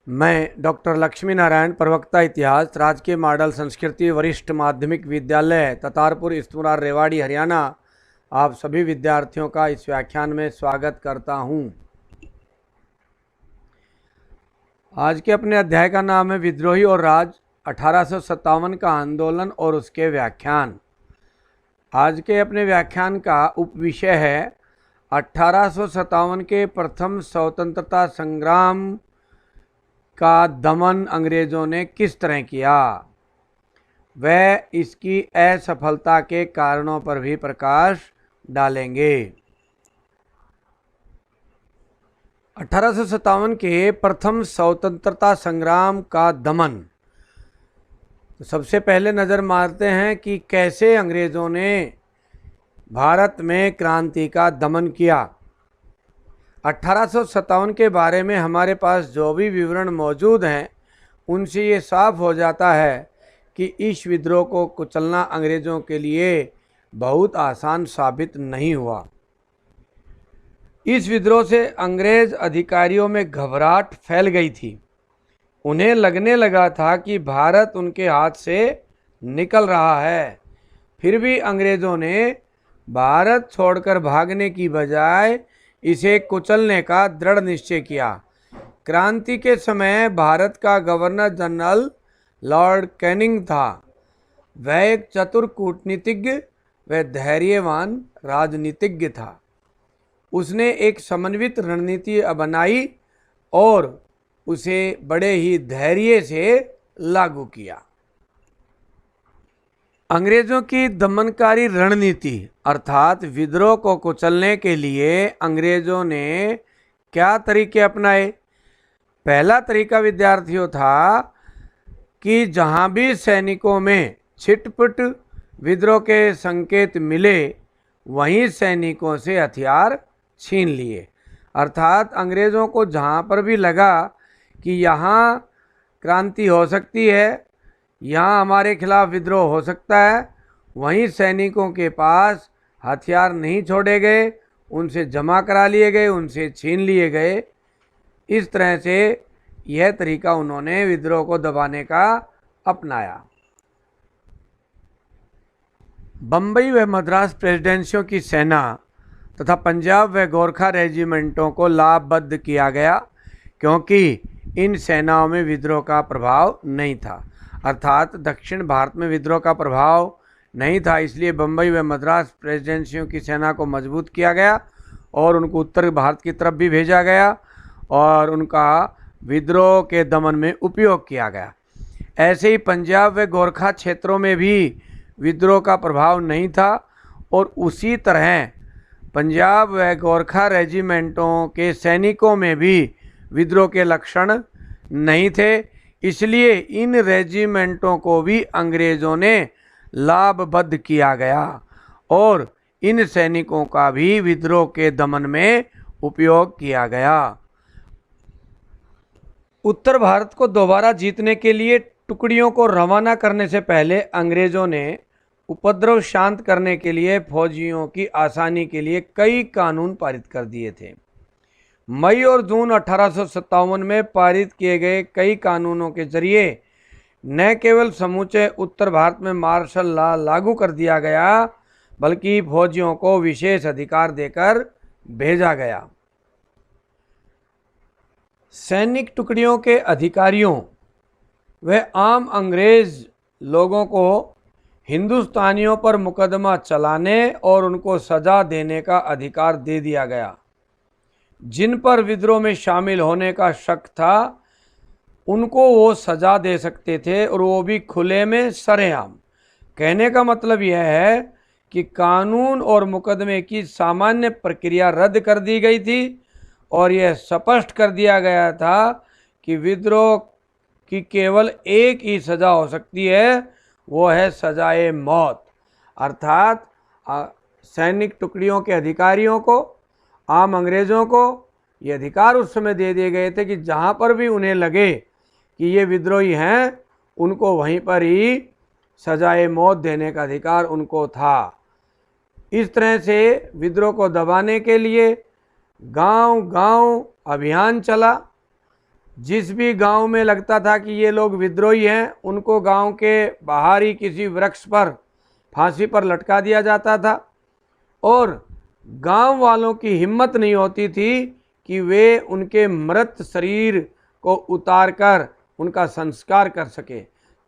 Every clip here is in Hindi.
मैं डॉक्टर लक्ष्मी नारायण, प्रवक्ता इतिहास, राजकीय मॉडल संस्कृति वरिष्ठ माध्यमिक विद्यालय ततारपुर इस्तुरार रेवाड़ी हरियाणा, आप सभी विद्यार्थियों का इस व्याख्यान में स्वागत करता हूं। आज के अपने अध्याय का नाम है विद्रोही और राज, 1857 का आंदोलन और उसके व्याख्यान। आज के अपने व्याख्यान का उपविषय है 1857 के प्रथम स्वतंत्रता संग्राम का दमन अंग्रेज़ों ने किस तरह किया, वह इसकी असफलता के कारणों पर भी प्रकाश डालेंगे। 1857 के प्रथम स्वतंत्रता संग्राम का दमन, तो सबसे पहले नज़र मारते हैं कि कैसे अंग्रेज़ों ने भारत में क्रांति का दमन किया। 1857 के बारे में हमारे पास जो भी विवरण मौजूद हैं उनसे ये साफ हो जाता है कि इस विद्रोह को कुचलना अंग्रेज़ों के लिए बहुत आसान साबित नहीं हुआ। इस विद्रोह से अंग्रेज़ अधिकारियों में घबराहट फैल गई थी। उन्हें लगने लगा था कि भारत उनके हाथ से निकल रहा है। फिर भी अंग्रेज़ों ने भारत छोड़कर भागने की बजाय इसे कुचलने का दृढ़ निश्चय किया। क्रांति के समय भारत का गवर्नर जनरल लॉर्ड कैनिंग था। वह एक चतुर कूटनीतिज्ञ व धैर्यवान राजनीतिज्ञ था। उसने एक समन्वित रणनीति बनाई और उसे बड़े ही धैर्य से लागू किया। अंग्रेज़ों की दमनकारी रणनीति अर्थात विद्रोह को कुचलने के लिए अंग्रेज़ों ने क्या तरीके अपनाए। पहला तरीका विद्यार्थियों था कि जहां भी सैनिकों में छिटपुट विद्रोह के संकेत मिले वहीं सैनिकों से हथियार छीन लिए। अर्थात अंग्रेज़ों को जहां पर भी लगा कि यहाँ क्रांति हो सकती है, यहाँ हमारे खिलाफ विद्रोह हो सकता है, वहीं सैनिकों के पास हथियार नहीं छोड़े गए, उनसे जमा करा लिए गए, उनसे छीन लिए गए। इस तरह से यह तरीका उन्होंने विद्रोह को दबाने का अपनाया। बम्बई व मद्रास प्रेसिडेंसियों की सेना तथा पंजाब व गोरखा रेजिमेंटों को लाभबद्ध किया गया, क्योंकि इन सेनाओं में विद्रोह का प्रभाव नहीं था। अर्थात दक्षिण भारत में विद्रोह का प्रभाव नहीं था, इसलिए बम्बई व मद्रास प्रेसिडेंसियों की सेना को मजबूत किया गया और उनको उत्तर भारत की तरफ भी भेजा गया और उनका विद्रोह के दमन में उपयोग किया गया। ऐसे ही पंजाब व गोरखा क्षेत्रों में भी विद्रोह का प्रभाव नहीं था और उसी तरह पंजाब व गोरखा रेजिमेंटों के सैनिकों में भी विद्रोह के लक्षण नहीं थे। इसलिए इन रेजिमेंटों को भी अंग्रेज़ों ने लाभबद्ध किया गया और इन सैनिकों का भी विद्रोह के दमन में उपयोग किया गया। उत्तर भारत को दोबारा जीतने के लिए टुकड़ियों को रवाना करने से पहले अंग्रेज़ों ने उपद्रव शांत करने के लिए फौजियों की आसानी के लिए कई कानून पारित कर दिए थे। मई और जून 1857 में पारित किए गए कई कानूनों के जरिए न केवल समूचे उत्तर भारत में मार्शल लॉ लागू कर दिया गया, बल्कि फौजियों को विशेष अधिकार देकर भेजा गया। सैनिक टुकड़ियों के अधिकारियों व आम अंग्रेज लोगों को हिंदुस्तानियों पर मुकदमा चलाने और उनको सजा देने का अधिकार दे दिया गया। जिन पर विद्रोह में शामिल होने का शक था उनको वो सजा दे सकते थे और वो भी खुले में सरेआम। कहने का मतलब यह है कि कानून और मुकदमे की सामान्य प्रक्रिया रद्द कर दी गई थी और यह स्पष्ट कर दिया गया था कि विद्रोह की केवल एक ही सज़ा हो सकती है, वो है सजाए मौत। अर्थात सैनिक टुकड़ियों के अधिकारियों को, आम अंग्रेज़ों को ये अधिकार उस समय दे दिए गए थे कि जहाँ पर भी उन्हें लगे कि ये विद्रोही हैं, उनको वहीं पर ही सजाए मौत देने का अधिकार उनको था। इस तरह से विद्रोह को दबाने के लिए गांव-गांव अभियान चला जिस भी गांव में लगता था कि ये लोग विद्रोही हैं, उनको गांव के बाहर ही किसी वृक्ष पर फांसी पर लटका दिया जाता था और गांव वालों की हिम्मत नहीं होती थी कि वे उनके मृत शरीर को उतारकर उनका संस्कार कर सके।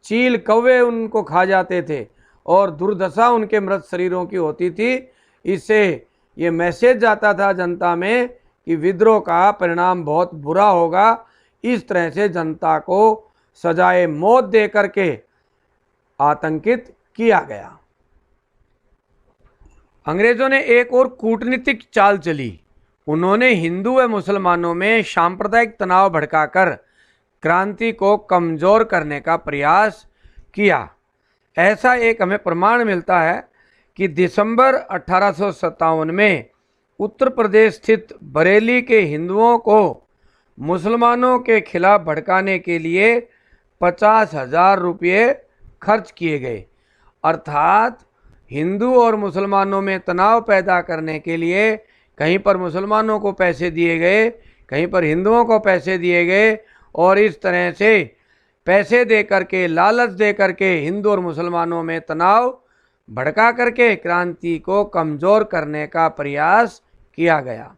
चील कौवे उनको खा जाते थे और दुर्दशा उनके मृत शरीरों की होती थी। इससे ये मैसेज जाता था जनता में कि विद्रोह का परिणाम बहुत बुरा होगा। इस तरह से जनता को सजाए मौत दे करके आतंकित किया गया। अंग्रेजों ने एक और कूटनीतिक चाल चली। उन्होंने हिंदू व मुसलमानों में सांप्रदायिक तनाव भड़काकर क्रांति को कमजोर करने का प्रयास किया। ऐसा एक हमें प्रमाण मिलता है कि दिसंबर 1857 में उत्तर प्रदेश स्थित बरेली के हिंदुओं को मुसलमानों के खिलाफ भड़काने के लिए 50,000 रुपये खर्च किए गए। अर्थात हिंदू और मुसलमानों में तनाव पैदा करने के लिए कहीं पर मुसलमानों को पैसे दिए गए, कहीं पर हिंदुओं को पैसे दिए गए और इस तरह से पैसे दे करके, लालच दे करके हिंदू और मुसलमानों में तनाव भड़का करके क्रांति को कमजोर करने का प्रयास किया गया।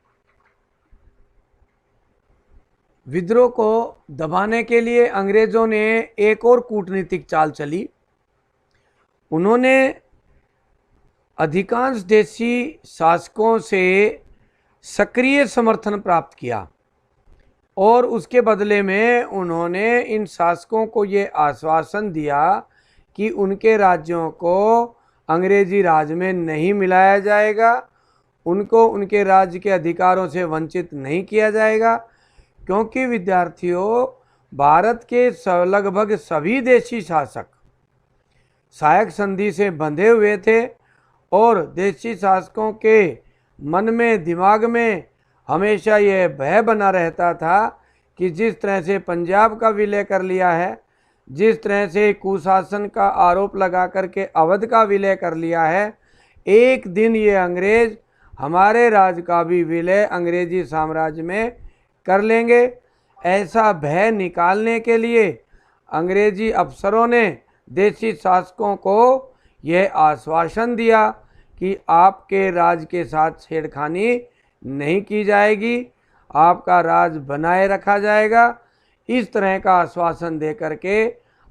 विद्रोह को दबाने के लिए अंग्रेजों ने एक और कूटनीतिक चाल चली। उन्होंने अधिकांश देशी शासकों से सक्रिय समर्थन प्राप्त किया और उसके बदले में उन्होंने इन शासकों को ये आश्वासन दिया कि उनके राज्यों को अंग्रेजी राज में नहीं मिलाया जाएगा, उनको उनके राज्य के अधिकारों से वंचित नहीं किया जाएगा, क्योंकि विद्यार्थियों, भारत के लगभग सभी देशी शासक सहायक संधि से बंधे हुए थे और देशी शासकों के मन में, दिमाग में हमेशा यह भय बना रहता था कि जिस तरह से पंजाब का विलय कर लिया है, जिस तरह से कुशासन का आरोप लगा करके अवध का विलय कर लिया है, एक दिन ये अंग्रेज हमारे राज का भी विलय अंग्रेजी साम्राज्य में कर लेंगे। ऐसा भय निकालने के लिए अंग्रेजी अफसरों ने देशी शासकों को यह आश्वासन दिया कि आपके राज के साथ छेड़खानी नहीं की जाएगी, आपका राज बनाए रखा जाएगा। इस तरह का आश्वासन दे करके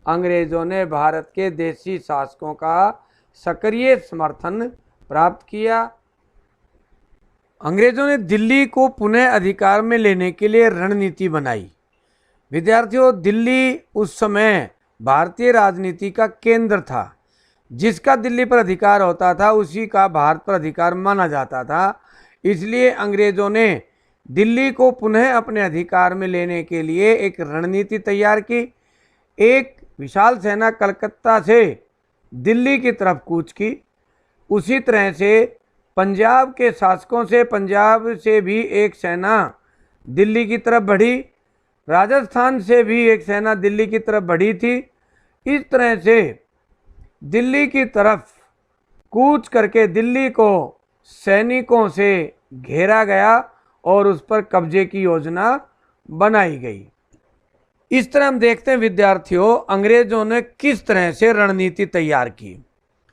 अंग्रेज़ों ने भारत के देशी शासकों का सक्रिय समर्थन प्राप्त किया। अंग्रेज़ों ने दिल्ली को पुनः अधिकार में लेने के लिए रणनीति बनाई। विद्यार्थियों, दिल्ली उस समय भारतीय राजनीति का केंद्र था। जिसका दिल्ली पर अधिकार होता था उसी का भारत पर अधिकार माना जाता था। इसलिए अंग्रेज़ों ने दिल्ली को पुनः अपने अधिकार में लेने के लिए एक रणनीति तैयार की। एक विशाल सेना कलकत्ता से दिल्ली की तरफ कूच की। उसी तरह से पंजाब के शासकों से, पंजाब से भी एक सेना दिल्ली की तरफ बढ़ी, राजस्थान से भी एक सेना दिल्ली की तरफ बढ़ी थी। इस तरह से दिल्ली की तरफ कूच करके दिल्ली को सैनिकों से घेरा गया और उस पर कब्जे की योजना बनाई गई। इस तरह हम देखते हैं विद्यार्थियों, अंग्रेजों ने किस तरह से रणनीति तैयार की।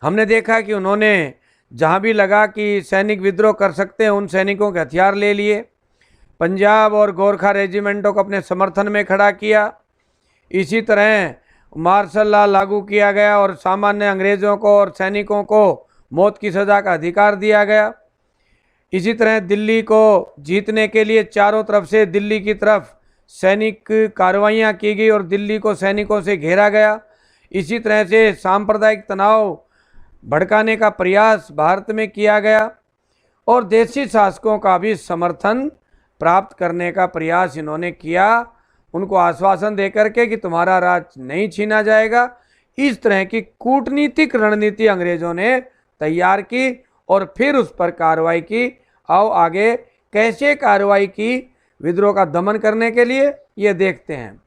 हमने देखा कि उन्होंने जहां भी लगा कि सैनिक विद्रोह कर सकते हैं, उन सैनिकों के हथियार ले लिए, पंजाब और गोरखा रेजिमेंटों को अपने समर्थन में खड़ा किया। इसी तरह मार्शल लॉ लागू किया गया और सामान्य अंग्रेज़ों को और सैनिकों को मौत की सज़ा का अधिकार दिया गया। इसी तरह दिल्ली को जीतने के लिए चारों तरफ से दिल्ली की तरफ सैनिक कार्रवाइयाँ की गई और दिल्ली को सैनिकों से घेरा गया। इसी तरह से सांप्रदायिक तनाव भड़काने का प्रयास भारत में किया गया और देशी शासकों का भी समर्थन प्राप्त करने का प्रयास इन्होंने किया, उनको आश्वासन देकर के कि तुम्हारा राज नहीं छीना जाएगा। इस तरह की कूटनीतिक रणनीति अंग्रेजों ने तैयार की और फिर उस पर कार्रवाई की। आओ आगे कैसे कार्रवाई की विद्रोह का दमन करने के लिए, ये देखते हैं।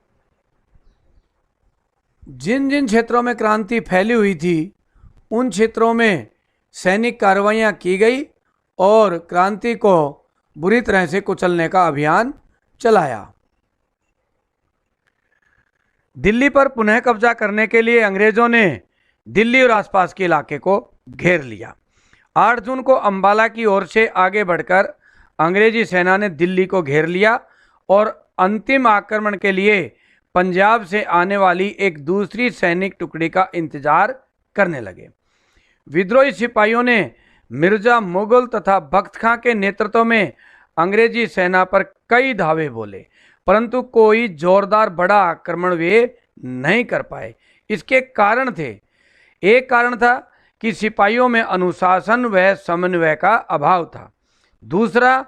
जिन जिन क्षेत्रों में क्रांति फैली हुई थी उन क्षेत्रों में सैनिक कार्रवाइयाँ की गई और क्रांति को बुरी तरह से कुचलने का अभियान चलाया। दिल्ली पर पुनः कब्जा करने के लिए अंग्रेजों ने दिल्ली और आसपास के इलाके को घेर लिया। 8 जून को अंबाला की ओर से आगे बढ़कर अंग्रेजी सेना ने दिल्ली को घेर लिया और अंतिम आक्रमण के लिए पंजाब से आने वाली एक दूसरी सैनिक टुकड़ी का इंतजार करने लगे। विद्रोही सिपाहियों ने मिर्जा मुगल तथा बख्त खां के नेतृत्व में अंग्रेजी सेना पर कई धावे बोले, परंतु कोई जोरदार बड़ा आक्रमण वे नहीं कर पाए। इसके कारण थे, एक कारण था कि सिपाहियों में अनुशासन व समन्वय का अभाव था। दूसरा,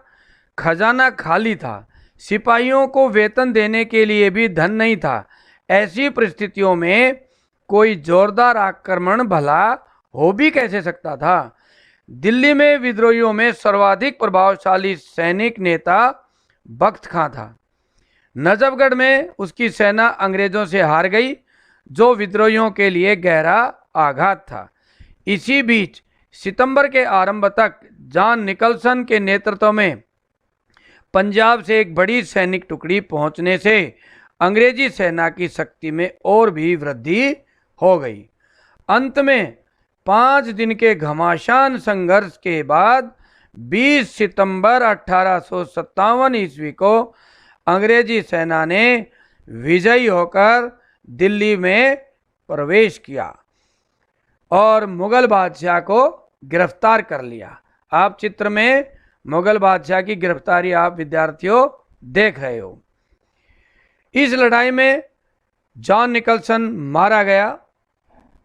खजाना खाली था, सिपाहियों को वेतन देने के लिए भी धन नहीं था। ऐसी परिस्थितियों में कोई जोरदार आक्रमण भला हो भी कैसे सकता था। दिल्ली में विद्रोहियों में सर्वाधिक प्रभावशाली सैनिक नेता बख्त खां था। नजफगढ़ में उसकी सेना अंग्रेजों से हार गई, जो विद्रोहियों के लिए गहरा आघात था। इसी बीच सितंबर के आरंभ तक जॉन निकलसन के नेतृत्व में पंजाब से एक बड़ी सैनिक टुकड़ी पहुंचने से अंग्रेजी सेना की शक्ति में और भी वृद्धि हो गई। अंत में 5 दिन के घमासान संघर्ष के बाद 20 सितंबर 1857 ईस्वी को अंग्रेजी सेना ने विजयी होकर दिल्ली में प्रवेश किया और मुगल बादशाह को गिरफ्तार कर लिया। आप चित्र में मुगल बादशाह की गिरफ्तारी आप विद्यार्थियों देख रहे हो। इस लड़ाई में जॉन निकलसन मारा गया।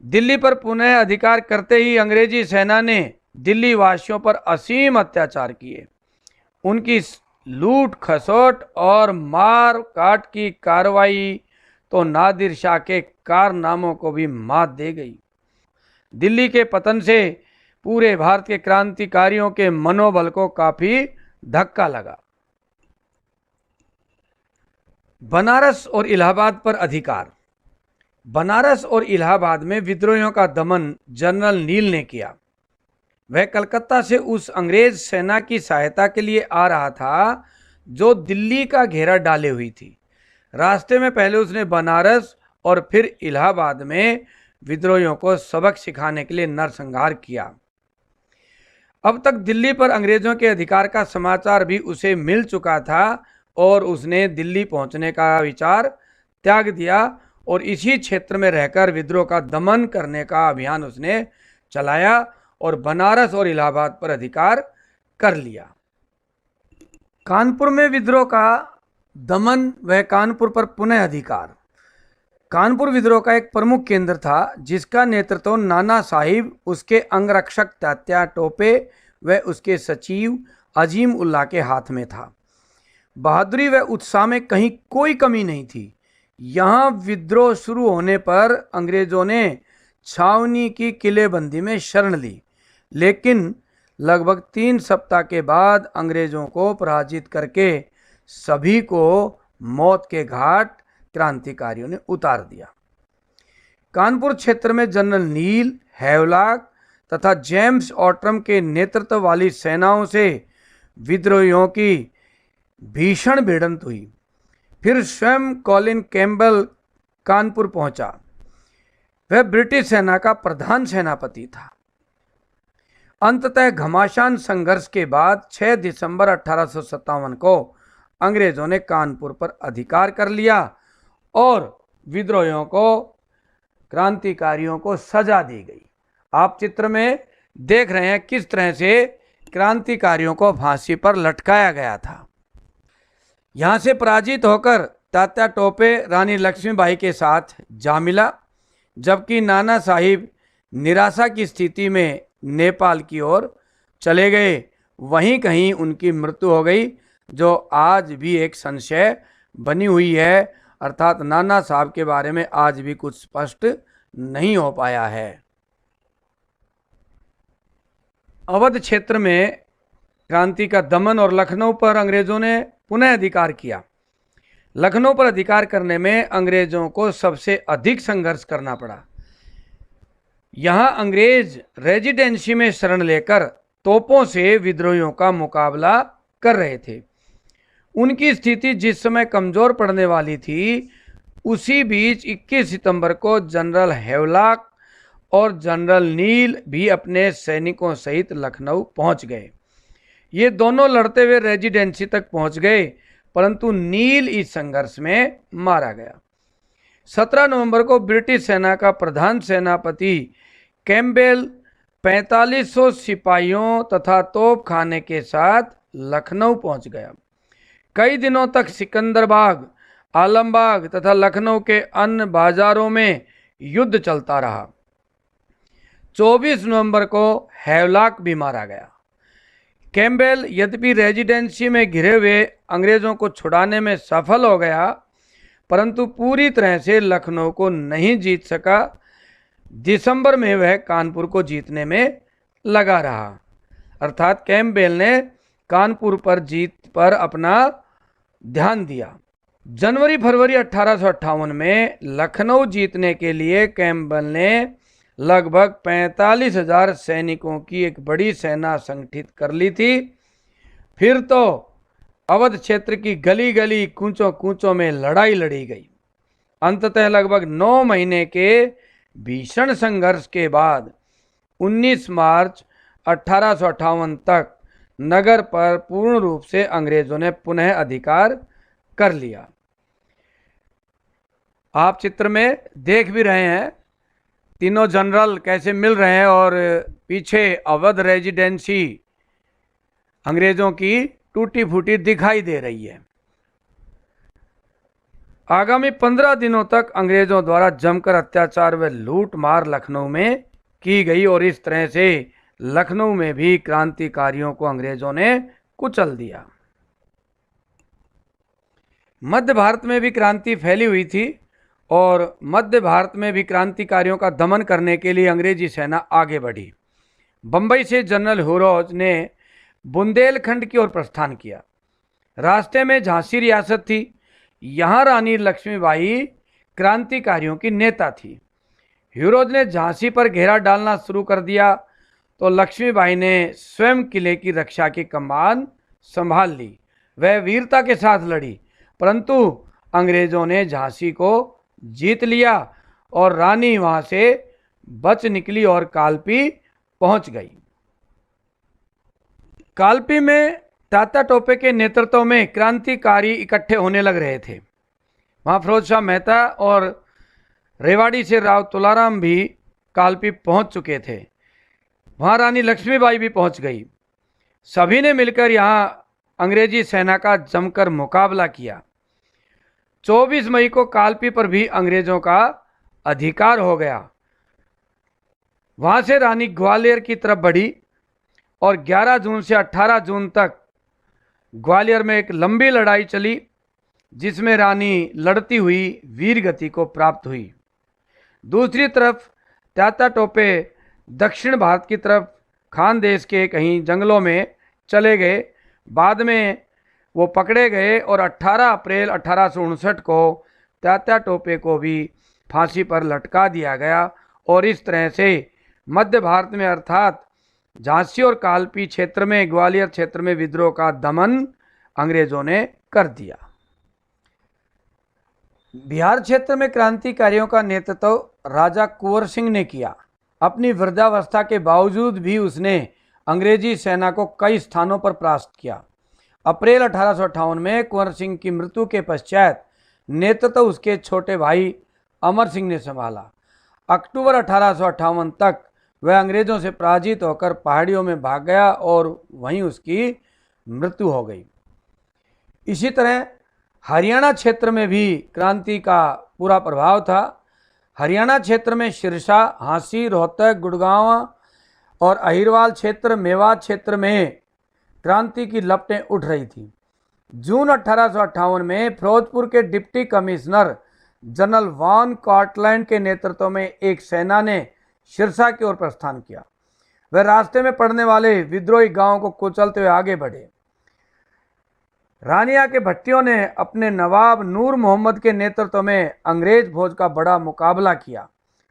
दिल्ली पर पुनः अधिकार करते ही अंग्रेजी सेना ने दिल्ली वासियों पर असीम अत्याचार किए। उनकी लूट खसोट और मार काट की कार्रवाई तो नादिर शाह के कारनामों को भी मात दे गई। दिल्ली के पतन से पूरे भारत के क्रांतिकारियों के मनोबल को काफी धक्का लगा। बनारस और इलाहाबाद पर अधिकार। बनारस और इलाहाबाद में विद्रोहियों का दमन जनरल नील ने किया। वह कलकत्ता से उस अंग्रेज सेना की सहायता के लिए आ रहा था जो दिल्ली का घेरा डाले हुई थी। रास्ते में पहले उसने बनारस और फिर इलाहाबाद में विद्रोहियों को सबक सिखाने के लिए नरसंहार किया। अब तक दिल्ली पर अंग्रेजों के अधिकार का समाचार भी उसे मिल चुका था और उसने दिल्ली पहुंचने का विचार त्याग दिया और इसी क्षेत्र में रहकर विद्रोह का दमन करने का अभियान उसने चलाया और बनारस और इलाहाबाद पर अधिकार कर लिया। कानपुर में विद्रोह का दमन व कानपुर पर पुनः अधिकार। कानपुर विद्रोह का एक प्रमुख केंद्र था जिसका नेतृत्व नाना साहिब, उसके अंगरक्षक तात्या टोपे व उसके सचिव अजीम उल्लाह के हाथ में था। बहादुरी व उत्साह में कहीं कोई कमी नहीं थी। यहाँ विद्रोह शुरू होने पर अंग्रेजों ने छावनी की किलेबंदी में शरण ली, लेकिन लगभग 3 सप्ताह के बाद अंग्रेजों को पराजित करके सभी को मौत के घाट क्रांतिकारियों ने उतार दिया। कानपुर क्षेत्र में जनरल नील, हैवलॉक तथा जेम्स ऑट्रम के नेतृत्व वाली सेनाओं से विद्रोहियों की भीषण भिड़ंत हुई। फिर स्वयं कॉलिन कैम्बल कानपुर पहुंचा। वह ब्रिटिश सेना का प्रधान सेनापति था। अंततः घमासान संघर्ष के बाद 6 दिसंबर 1857 को अंग्रेजों ने कानपुर पर अधिकार कर लिया और विद्रोहियों को, क्रांतिकारियों को सजा दी गई। आप चित्र में देख रहे हैं किस तरह से क्रांतिकारियों को फांसी पर लटकाया गया था। यहाँ से पराजित होकर तात्या टोपे रानी लक्ष्मीबाई के साथ जा मिला, जबकि नाना साहिब निराशा की स्थिति में नेपाल की ओर चले गए। वहीं कहीं उनकी मृत्यु हो गई, जो आज भी एक संशय बनी हुई है, अर्थात नाना साहब के बारे में आज भी कुछ स्पष्ट नहीं हो पाया है। अवध क्षेत्र में क्रांति का दमन और लखनऊ पर अंग्रेजों ने पुनः अधिकार किया। लखनऊ पर अधिकार करने में अंग्रेजों को सबसे अधिक संघर्ष करना पड़ा। यहाँ अंग्रेज रेजिडेंसी में शरण लेकर तोपों से विद्रोहियों का मुकाबला कर रहे थे। उनकी स्थिति जिस समय कमजोर पड़ने वाली थी, उसी बीच 21 सितंबर को जनरल हेवलॉक और जनरल नील भी अपने सैनिकों सहित लखनऊ पहुंच गए। ये दोनों लड़ते हुए रेजिडेंसी तक पहुंच गए, परंतु नील इस संघर्ष में मारा गया। 17 नवंबर को ब्रिटिश सेना का प्रधान सेनापति कैम्पबेल 4500 सिपाहियों तथा तोपखाने के साथ लखनऊ पहुंच गया। कई दिनों तक सिकंदरबाग, आलमबाग तथा लखनऊ के अन्य बाजारों में युद्ध चलता रहा। 24 नवंबर को हेवलॉक भी मारा गया। कैम्पबेल यद्यपि रेजिडेंसी में घिरे हुए अंग्रेजों को छुड़ाने में सफल हो गया, परंतु पूरी तरह से लखनऊ को नहीं जीत सका। दिसंबर में वह कानपुर को जीतने में लगा रहा। अर्थात कैम्पबेल ने कानपुर पर जीत पर अपना ध्यान दिया। जनवरी फरवरी 1858 में लखनऊ जीतने के लिए कैम्पबेल ने लगभग 45,000 सैनिकों की एक बड़ी सेना संगठित कर ली थी। फिर तो अवध क्षेत्र की गली गली, कूचों कूचों में लड़ाई लड़ी गई। अंततः लगभग 9 महीने के भीषण संघर्ष के बाद 19 मार्च 1858 तक नगर पर पूर्ण रूप से अंग्रेजों ने पुनः अधिकार कर लिया। आप चित्र में देख भी रहे हैं तीनों जनरल कैसे मिल रहे हैं और पीछे अवध रेजिडेंसी अंग्रेजों की टूटी फूटी दिखाई दे रही है। आगामी 15 दिनों तक अंग्रेजों द्वारा जमकर अत्याचार व लूट मार लखनऊ में की गई और इस तरह से लखनऊ में भी क्रांतिकारियों को अंग्रेजों ने कुचल दिया। मध्य भारत में भी क्रांति फैली हुई थी और मध्य भारत में भी क्रांतिकारियों का दमन करने के लिए अंग्रेजी सेना आगे बढ़ी। बंबई से जनरल हुरोज ने बुंदेलखंड की ओर प्रस्थान किया। रास्ते में झांसी रियासत थी। यहाँ रानी लक्ष्मीबाई क्रांतिकारियों की नेता थी। ह्यूरोज ने झांसी पर घेरा डालना शुरू कर दिया तो लक्ष्मीबाई ने स्वयं किले की रक्षा की कमान संभाल ली। वह वीरता के साथ लड़ी, परंतु अंग्रेजों ने झांसी को जीत लिया और रानी वहां से बच निकली और कालपी पहुंच गई। कालपी में तात्या टोपे के नेतृत्व में क्रांतिकारी इकट्ठे होने लग रहे थे। वहां फिरोज शाह मेहता और रेवाड़ी से राव तुलाराम भी कालपी पहुंच चुके थे। वहां रानी लक्ष्मीबाई भी पहुंच गई। सभी ने मिलकर यहां अंग्रेजी सेना का जमकर मुकाबला किया। 24 मई को कालपी पर भी अंग्रेजों का अधिकार हो गया। वहां से रानी ग्वालियर की तरफ बढ़ी और 11 जून से 18 जून तक ग्वालियर में एक लंबी लड़ाई चली, जिसमें रानी लड़ती हुई वीर गति को प्राप्त हुई। दूसरी तरफ तात्या टोपे दक्षिण भारत की तरफ खानदेश के कहीं जंगलों में चले गए। बाद में वो पकड़े गए और 18 अप्रैल 1859 को तात्या टोपे को भी फांसी पर लटका दिया गया और इस तरह से मध्य भारत में अर्थात झांसी और कालपी क्षेत्र में, ग्वालियर क्षेत्र में विद्रोह का दमन अंग्रेजों ने कर दिया। बिहार क्षेत्र में क्रांतिकारियों का नेतृत्व राजा कुंवर सिंह ने किया। अपनी वृद्धावस्था के बावजूद भी उसने अंग्रेजी सेना को कई स्थानों पर परास्त किया। अप्रैल 1858 में कुंवर सिंह की मृत्यु के पश्चात नेतृत्व उसके छोटे भाई अमर सिंह ने संभाला। अक्टूबर 1858 तक वह अंग्रेजों से पराजित होकर पहाड़ियों में भाग गया और वहीं उसकी मृत्यु हो गई। इसी तरह हरियाणा क्षेत्र में भी क्रांति का पूरा प्रभाव था। हरियाणा क्षेत्र में सिरसा, हांसी, रोहतक, गुड़गांव और अहिरवाल क्षेत्र, मेवात क्षेत्र में क्रांति की लपटें उठ रही थी। जून 1858 में फिरोजपुर के deputy commissioner general Van Cortlandt के नेतृत्व में एक सेना ने सिरसा की ओर प्रस्थान किया। वह रास्ते में पड़ने वाले विद्रोही गांवों को कुचलते हुए आगे बढ़े। रानिया के भट्टियों ने अपने नवाब नूर मोहम्मद के नेतृत्व में अंग्रेज फौज का बड़ा मुकाबला किया,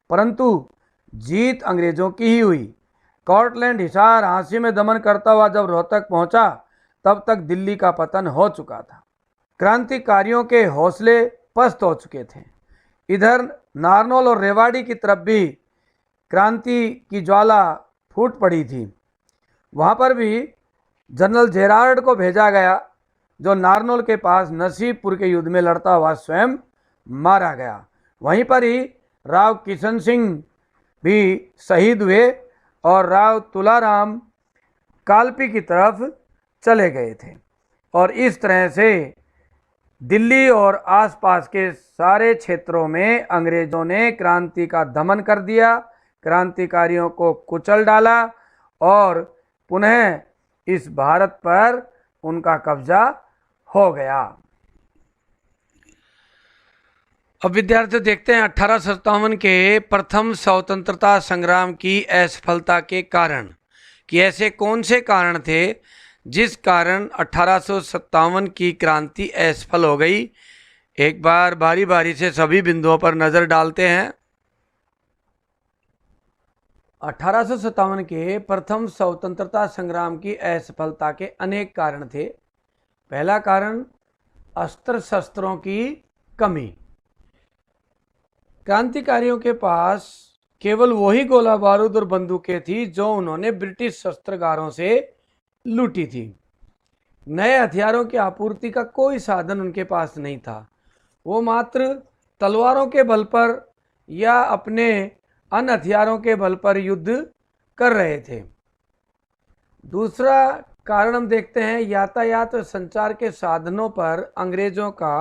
परंतु जीत अंग्रेजों की ही हुई। कॉटलैंड हिसार, हांसी में दमन करता हुआ जब रोहतक पहुंचा, तब तक दिल्ली का पतन हो चुका था। क्रांतिकारियों के हौसले पस्त हो चुके थे। इधर नारनौल और रेवाड़ी की तरफ भी क्रांति की ज्वाला फूट पड़ी थी। वहाँ पर भी जनरल जेरार्ड को भेजा गया, जो नारनौल के पास नसीबपुर के युद्ध में लड़ता हुआ स्वयं मारा गया। वहीं पर ही राव किशन सिंह भी शहीद हुए और राव तुलाराम कालपी की तरफ चले गए थे। और इस तरह से दिल्ली और आसपास के सारे क्षेत्रों में अंग्रेजों ने क्रांति का दमन कर दिया, क्रांतिकारियों को कुचल डाला और पुनः इस भारत पर उनका कब्जा हो गया। अब विद्यार्थी देखते हैं 1857 के प्रथम स्वतंत्रता संग्राम की असफलता के कारण, कि ऐसे कौन से कारण थे जिस कारण 1857 की क्रांति असफल हो गई। एक बार बारी बारी से सभी बिंदुओं पर नजर डालते हैं। 1857 के प्रथम स्वतंत्रता संग्राम की असफलता के अनेक कारण थे। पहला कारण अस्त्र शस्त्रों की कमी। क्रांतिकारियों के पास केवल वही गोला बारूद और बंदूकें थी जो उन्होंने ब्रिटिश शस्त्रागारों से लूटी थी। नए हथियारों की आपूर्ति का कोई साधन उनके पास नहीं था। वो मात्र तलवारों के बल पर या अपने अन्य हथियारों के बल पर युद्ध कर रहे थे। दूसरा कारण हम देखते हैं यातायात और संचार के साधनों पर अंग्रेजों का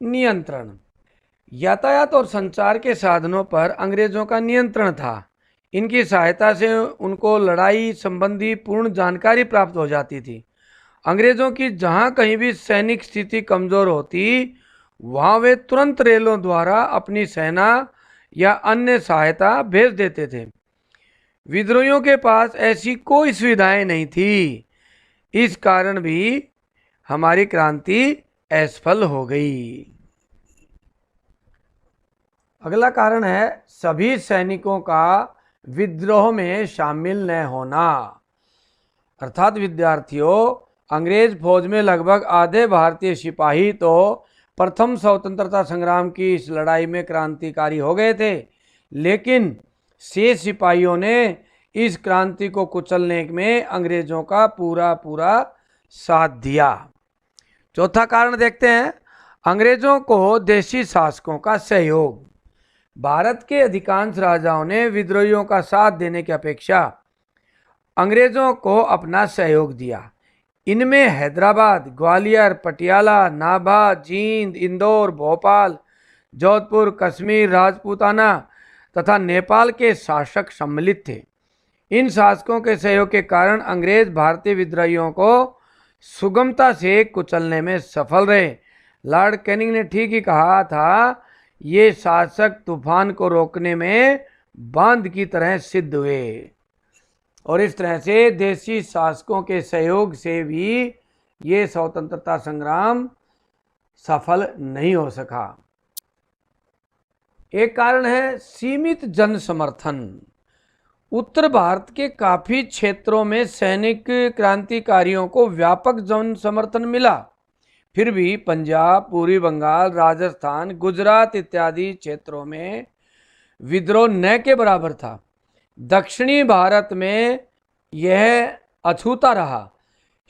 नियंत्रण। यातायात और संचार के साधनों पर अंग्रेजों का नियंत्रण था। इनकी सहायता से उनको लड़ाई संबंधी पूर्ण जानकारी प्राप्त हो जाती थी। अंग्रेजों की जहां कहीं भी सैनिक स्थिति कमजोर होती, वहां वे तुरंत रेलों द्वारा अपनी सेना या अन्य सहायता भेज देते थे। विद्रोहियों के पास ऐसी कोई सुविधाएं नहीं थी। इस कारण भी हमारी क्रांति असफल हो गई। अगला कारण है सभी सैनिकों का विद्रोह में शामिल न होना। अर्थात विद्यार्थियों, अंग्रेज फौज में लगभग आधे भारतीय सिपाही तो प्रथम स्वतंत्रता संग्राम की इस लड़ाई में क्रांतिकारी हो गए थे, लेकिन शेष सिपाहियों ने इस क्रांति को कुचलने में अंग्रेजों का पूरा साथ दिया। चौथा कारण देखते हैं अंग्रेजों को देशी शासकों का सहयोग। भारत के अधिकांश राजाओं ने विद्रोहियों का साथ देने की अपेक्षा अंग्रेजों को अपना सहयोग दिया। इनमें हैदराबाद, ग्वालियर, पटियाला, नाभा, जींद, इंदौर, भोपाल, जोधपुर, कश्मीर, राजपूताना तथा नेपाल के शासक सम्मिलित थे। इन शासकों के सहयोग के कारण अंग्रेज भारतीय विद्रोहियों को सुगमता से कुचलने में सफल रहे। लॉर्ड कैनिंग ने ठीक ही कहा था, ये शासक तूफान को रोकने में बांध की तरह सिद्ध हुए। और इस तरह से देशी शासकों के सहयोग से भी ये स्वतंत्रता संग्राम सफल नहीं हो सका। एक कारण है सीमित जन समर्थन। उत्तर भारत के काफी क्षेत्रों में सैनिक क्रांतिकारियों को व्यापक जन समर्थन मिला, फिर भी पंजाब, पूर्वी बंगाल, राजस्थान, गुजरात इत्यादि क्षेत्रों में विद्रोह न के बराबर था। दक्षिणी भारत में यह अछूता रहा।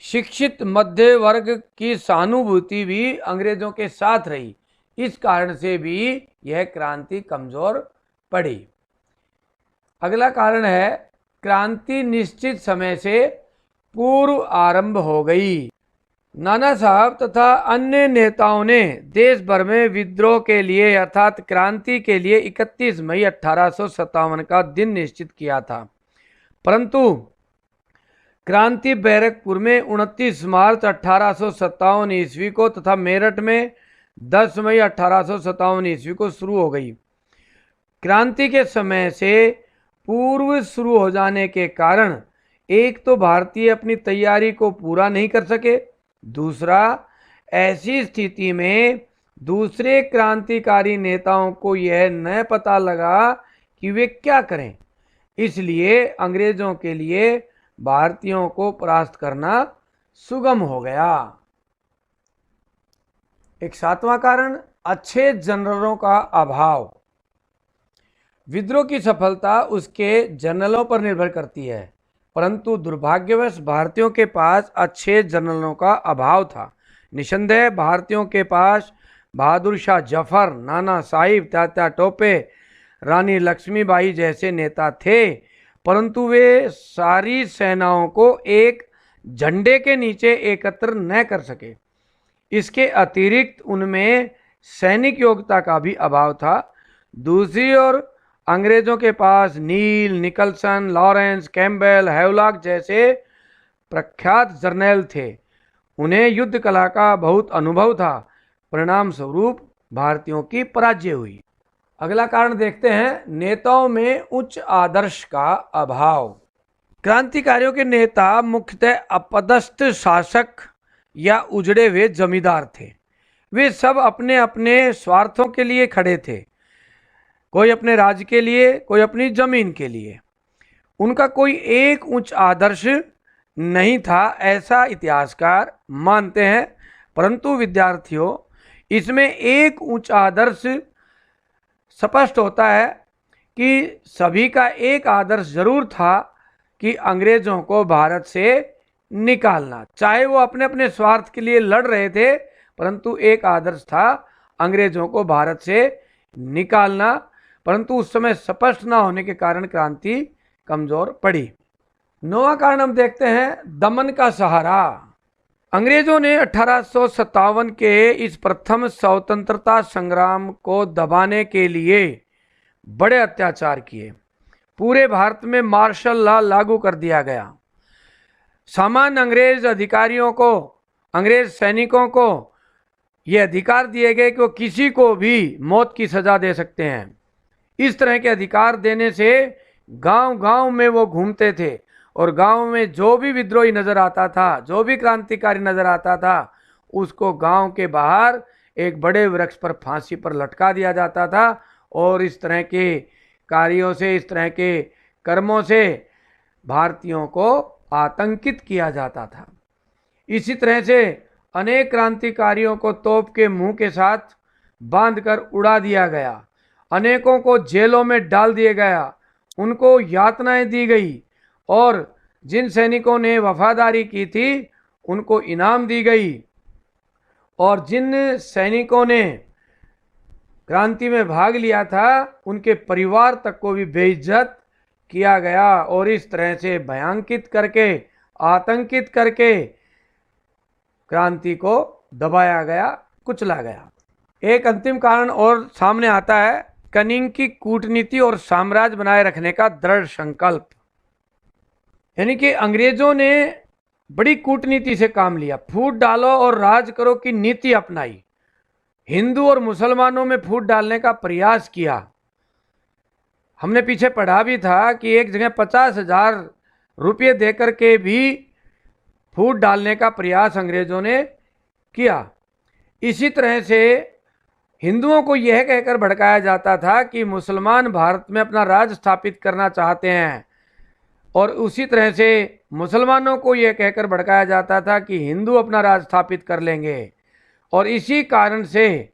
शिक्षित मध्य वर्ग की सहानुभूति भी अंग्रेजों के साथ रही। इस कारण से भी यह क्रांति कमजोर पड़ी। अगला कारण है क्रांति निश्चित समय से पूर्व आरंभ हो गई। नाना साहब तथा अन्य नेताओं ने देश भर में विद्रोह के लिए अर्थात क्रांति के लिए 31 मई 1857 का दिन निश्चित किया था, परंतु क्रांति बैरकपुर में 29 मार्च 1857 ईस्वी को तथा मेरठ में 10 मई 1857 ईस्वी को शुरू हो गई। क्रांति के समय से पूर्व शुरू हो जाने के कारण एक तो भारतीय अपनी तैयारी को पूरा नहीं कर सके, दूसरा ऐसी स्थिति में दूसरे क्रांतिकारी नेताओं को यह न पता लगा कि वे क्या करें, इसलिए अंग्रेजों के लिए भारतीयों को परास्त करना सुगम हो गया। एक सातवां कारण अच्छे जनरलों का अभाव। विद्रोह की सफलता उसके जनरलों पर निर्भर करती है, परंतु दुर्भाग्यवश भारतीयों के पास अच्छे जनरलों का अभाव था। निसंदेह भारतीयों के पास बहादुर शाह जफर, नाना साहिब, तात्या टोपे, रानी लक्ष्मीबाई जैसे नेता थे, परंतु वे सारी सेनाओं को एक झंडे के नीचे एकत्र न कर सके। इसके अतिरिक्त उनमें सैनिक योग्यता का भी अभाव था। दूसरी ओर अंग्रेजों के पास नील, निकलसन, लॉरेंस, कैम्पबेल, हैवलॉक जैसे प्रख्यात जर्नैल थे। उन्हें युद्ध कला का बहुत अनुभव था। परिणाम स्वरूप भारतीयों की पराजय हुई। अगला कारण देखते हैं, नेताओं में उच्च आदर्श का अभाव। क्रांतिकारियों के नेता मुख्यतः अपदस्थ शासक या उजड़े हुए जमींदार थे। वे सब अपने अपने स्वार्थों के लिए खड़े थे, कोई अपने राज्य के लिए, कोई अपनी जमीन के लिए। उनका कोई एक उच्च आदर्श नहीं था, ऐसा इतिहासकार मानते हैं। परंतु विद्यार्थियों, इसमें एक उच्च आदर्श स्पष्ट होता है कि सभी का एक आदर्श जरूर था कि अंग्रेजों को भारत से निकालना। चाहे वो अपने अपने स्वार्थ के लिए लड़ रहे थे, परंतु एक आदर्श था अंग्रेजों को भारत से निकालना। परंतु उस समय स्पष्ट ना होने के कारण क्रांति कमजोर पड़ी। नौवां कारण हम देखते हैं, दमन का सहारा। अंग्रेजों ने 1857 के इस प्रथम स्वतंत्रता संग्राम को दबाने के लिए बड़े अत्याचार किए। पूरे भारत में मार्शल लॉ लागू कर दिया गया। सामान्य अंग्रेज अधिकारियों को, अंग्रेज सैनिकों को ये अधिकार दिए गए कि वो किसी को भी मौत की सजा दे सकते हैं। इस तरह के अधिकार देने से गांव गांव में वो घूमते थे और गांव में जो भी विद्रोही नजर आता था, जो भी क्रांतिकारी नजर आता था, उसको गांव के बाहर एक बड़े वृक्ष पर फांसी पर लटका दिया जाता था। और इस तरह के कार्यों से, इस तरह के कर्मों से भारतीयों को आतंकित किया जाता था। इसी तरह से अनेक क्रांतिकारियों को तोप के मुंह के साथ बांधकर उड़ा दिया गया। अनेकों को जेलों में डाल दिया गया, उनको यातनाएं दी गई और जिन सैनिकों ने वफादारी की थी उनको इनाम दी गई और जिन सैनिकों ने क्रांति में भाग लिया था उनके परिवार तक को भी बेइज्जत किया गया और इस तरह से भयांकित करके, आतंकित करके क्रांति को दबाया गया, कुचला गया। एक अंतिम कारण और सामने आता है, कनिंग की कूटनीति और साम्राज्य बनाए रखने का दृढ़ संकल्प। यानी कि अंग्रेजों ने बड़ी कूटनीति से काम लिया, फूट डालो और राज करो की नीति अपनाई। हिंदू और मुसलमानों में फूट डालने का प्रयास किया। हमने पीछे पढ़ा भी था कि एक जगह 50,000 रुपये देकर के भी फूट डालने का प्रयास अंग्रेजों ने किया। इसी तरह से हिंदुओं को यह कहकर भड़काया जाता था कि मुसलमान भारत में अपना राज स्थापित करना चाहते हैं और उसी तरह से मुसलमानों को यह कहकर भड़काया जाता था कि हिंदू अपना राज स्थापित कर लेंगे। और इसी कारण से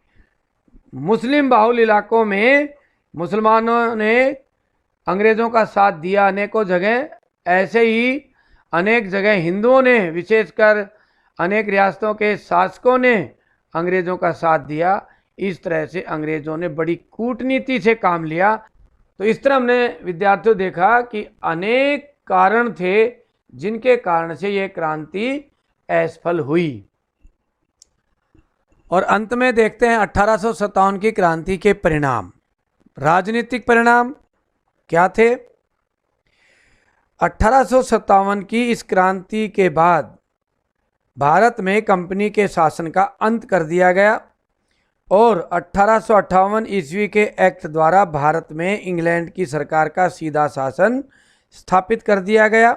मुस्लिम बाहुल इलाकों में मुसलमानों ने अंग्रेज़ों का साथ दिया अनेकों जगह। ऐसे ही अनेक जगह हिंदुओं ने, विशेषकर अनेक रियासतों के शासकों ने अंग्रेज़ों का साथ दिया। इस तरह से अंग्रेज़ों ने बड़ी कूटनीति से काम लिया। तो इस तरह हमने विद्यार्थियों देखा कि अनेक कारण थे जिनके कारण से ये क्रांति असफल हुई। और अंत में देखते हैं 1857 की क्रांति के परिणाम। राजनीतिक परिणाम क्या थे? 1857 की इस क्रांति के बाद भारत में कंपनी के शासन का अंत कर दिया गया और 1858 ईस्वी के एक्ट द्वारा भारत में इंग्लैंड की सरकार का सीधा शासन स्थापित कर दिया गया।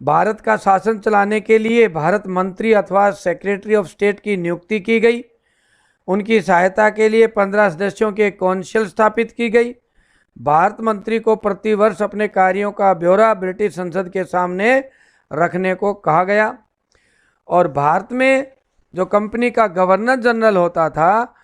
भारत का शासन चलाने के लिए भारत मंत्री अथवा सेक्रेटरी ऑफ स्टेट की नियुक्ति की गई। उनकी सहायता के लिए 15 सदस्यों के कौंसिल स्थापित की गई। भारत मंत्री को प्रतिवर्ष अपने कार्यों का ब्यौरा ब्रिटिश संसद के सामने रखने को कहा गया और भारत में जो कंपनी का गवर्नर जनरल होता था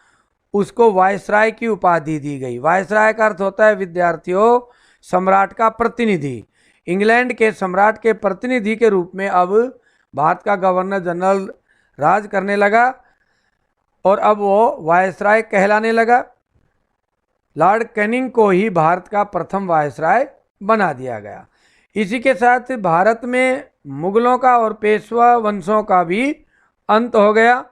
उसको वायसराय की उपाधि दी गई। वायसराय का अर्थ होता है विद्यार्थियों सम्राट का प्रतिनिधि। इंग्लैंड के सम्राट के प्रतिनिधि के रूप में अब भारत का गवर्नर जनरल राज करने लगा और अब वो वायसराय कहलाने लगा। लॉर्ड कैनिंग को ही भारत का प्रथम वायसराय बना दिया गया। इसी के साथ भारत में मुगलों का और पेशवा वंशों का भी अंत हो गया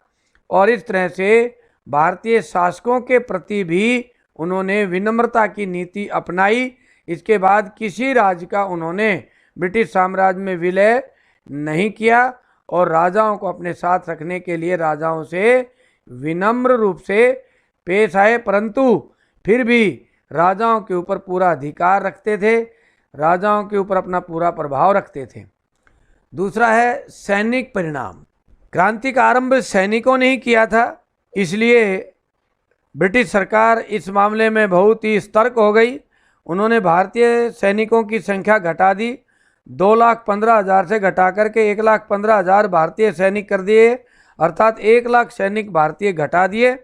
और इस तरह से भारतीय शासकों के प्रति भी उन्होंने विनम्रता की नीति अपनाई। इसके बाद किसी राज्य का उन्होंने ब्रिटिश साम्राज्य में विलय नहीं किया और राजाओं को अपने साथ रखने के लिए राजाओं से विनम्र रूप से पेश आए, परंतु फिर भी राजाओं के ऊपर पूरा अधिकार रखते थे, राजाओं के ऊपर अपना पूरा प्रभाव रखते थे। दूसरा है सैनिक परिणाम। क्रांति का आरंभ सैनिकों ने ही किया था, इसलिए ब्रिटिश सरकार इस मामले में बहुत ही सतर्क हो गई। उन्होंने भारतीय सैनिकों की संख्या घटा दी, 2,15,000 से घटा करके 1,15,000 भारतीय सैनिक कर दिए, अर्थात 1 लाख सैनिक भारतीय घटा दिए।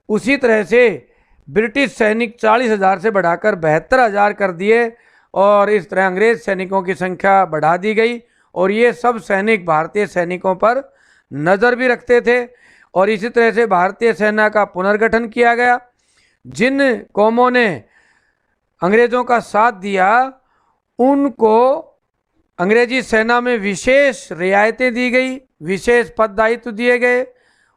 उसी तरह से ब्रिटिश सैनिक 40,000 से बढ़ाकर 72,000 कर दिए और इस तरह अंग्रेज सैनिकों की संख्या बढ़ा दी गई और ये सब सैनिक भारतीय सैनिकों पर नज़र भी रखते थे और इसी तरह से भारतीय सेना का पुनर्गठन किया गया। जिन कौमों ने अंग्रेज़ों का साथ दिया उनको अंग्रेजी सेना में विशेष रियायतें दी गई, विशेष पद दायित्व दिए गए,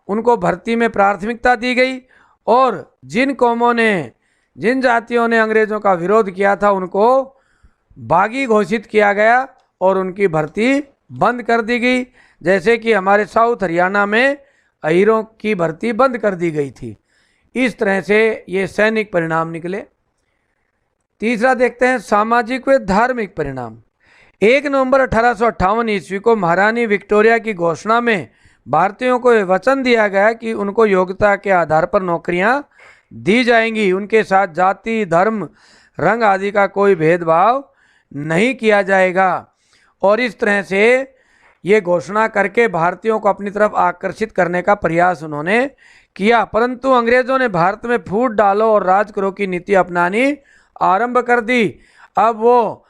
उनको भर्ती में प्राथमिकता दी गई और जिन कौमों ने, जिन जातियों ने अंग्रेज़ों का विरोध किया था उनको बागी घोषित किया गया और उनकी भर्ती बंद कर दी गई। जैसे कि हमारे साउथ हरियाणा में अहीरों की भर्ती बंद कर दी गई थी। इस तरह से ये सैनिक परिणाम निकले। तीसरा देखते हैं सामाजिक व धार्मिक परिणाम। 1 नवंबर 1858 ईस्वी को महारानी विक्टोरिया की घोषणा में भारतीयों को वचन दिया गया कि उनको योग्यता के आधार पर नौकरियां दी जाएंगी, उनके साथ जाति, धर्म, रंग आदि का कोई भेदभाव नहीं किया जाएगा। और इस तरह से ये घोषणा करके भारतीयों को अपनी तरफ आकर्षित करने का प्रयास उन्होंने किया, परंतु अंग्रेज़ों ने भारत में फूट डालो और राज करो की नीति अपनानी आरंभ कर दी। अब वो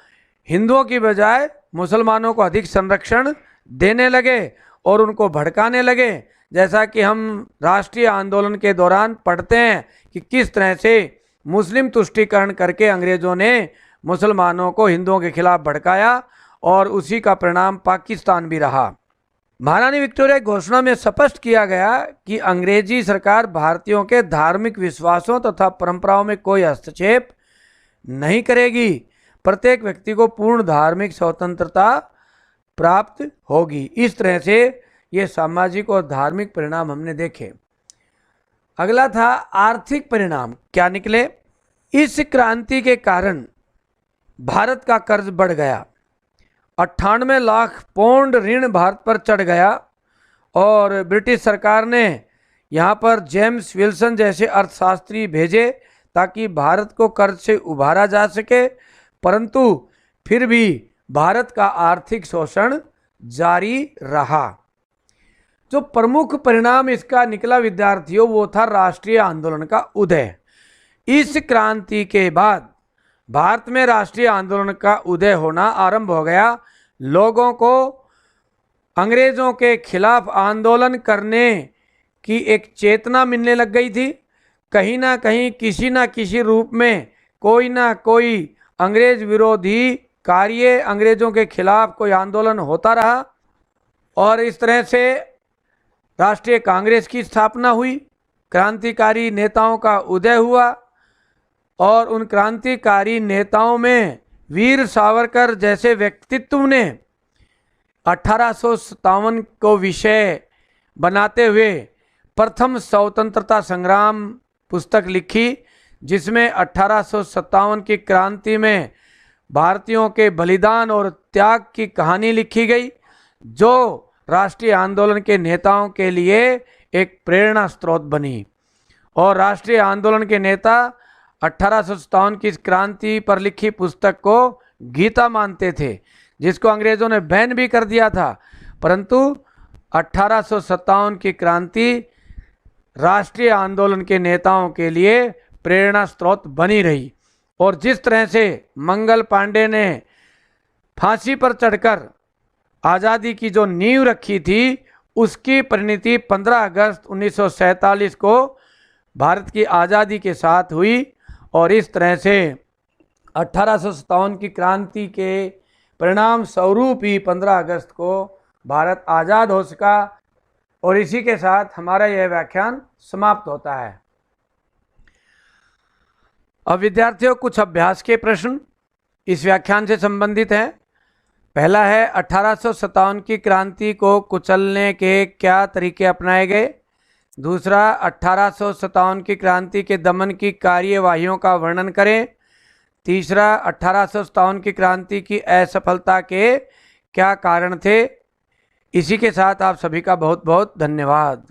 हिंदुओं की बजाय मुसलमानों को अधिक संरक्षण देने लगे और उनको भड़काने लगे। जैसा कि हम राष्ट्रीय आंदोलन के दौरान पढ़ते हैं कि किस तरह से मुस्लिम तुष्टीकरण करके अंग्रेज़ों ने मुसलमानों को हिंदुओं के खिलाफ भड़काया और उसी का परिणाम पाकिस्तान भी रहा। महारानी विक्टोरिया की घोषणा में स्पष्ट किया गया कि अंग्रेजी सरकार भारतीयों के धार्मिक विश्वासों तथा परंपराओं में कोई हस्तक्षेप नहीं करेगी। प्रत्येक व्यक्ति को पूर्ण धार्मिक स्वतंत्रता प्राप्त होगी। इस तरह से ये सामाजिक और धार्मिक परिणाम हमने देखे। अगला था आर्थिक परिणाम। क्या निकले? इस क्रांति के कारण भारत का कर्ज बढ़ गया, 98 लाख पौंड ऋण भारत पर चढ़ गया और ब्रिटिश सरकार ने यहाँ पर जेम्स विल्सन जैसे अर्थशास्त्री भेजे ताकि भारत को कर्ज से उभारा जा सके, परंतु फिर भी भारत का आर्थिक शोषण जारी रहा। जो प्रमुख परिणाम इसका निकला विद्यार्थियों वो था राष्ट्रीय आंदोलन का उदय। इस क्रांति के बाद भारत में राष्ट्रीय आंदोलन का उदय होना आरंभ हो गया। लोगों को अंग्रेज़ों के खिलाफ आंदोलन करने की एक चेतना मिलने लग गई थी। कहीं ना कहीं किसी ना किसी रूप में कोई ना कोई अंग्रेज विरोधी कार्य, अंग्रेज़ों के खिलाफ कोई आंदोलन होता रहा और इस तरह से राष्ट्रीय कांग्रेस की स्थापना हुई, क्रांतिकारी नेताओं का उदय हुआ और उन क्रांतिकारी नेताओं में वीर सावरकर जैसे व्यक्तित्व ने 1857 को विषय बनाते हुए प्रथम स्वतंत्रता संग्राम पुस्तक लिखी, जिसमें 1857 की क्रांति में भारतीयों के बलिदान और त्याग की कहानी लिखी गई, जो राष्ट्रीय आंदोलन के नेताओं के लिए एक प्रेरणा स्रोत बनी। और राष्ट्रीय आंदोलन के नेता 1857 की इस क्रांति पर लिखी पुस्तक को गीता मानते थे, जिसको अंग्रेज़ों ने बैन भी कर दिया था, परंतु 1857 की क्रांति राष्ट्रीय आंदोलन के नेताओं के लिए प्रेरणा स्रोत बनी रही। और जिस तरह से मंगल पांडे ने फांसी पर चढ़कर आज़ादी की जो नींव रखी थी, उसकी परिणति 15 अगस्त 1947 को भारत की आज़ादी के साथ हुई। और इस तरह से 1857 की क्रांति के परिणाम स्वरूप ही 15 अगस्त को भारत आज़ाद हो सका। और इसी के साथ हमारा यह व्याख्यान समाप्त होता है। अब विद्यार्थियों, कुछ अभ्यास के प्रश्न इस व्याख्यान से संबंधित हैं। पहला है, 1857 की क्रांति को कुचलने के क्या तरीके अपनाए गए। दूसरा, 1857 की क्रांति के दमन की कार्यवाहियों का वर्णन करें। तीसरा, 1857 की क्रांति की असफलता के क्या कारण थे। इसी के साथ आप सभी का बहुत बहुत धन्यवाद।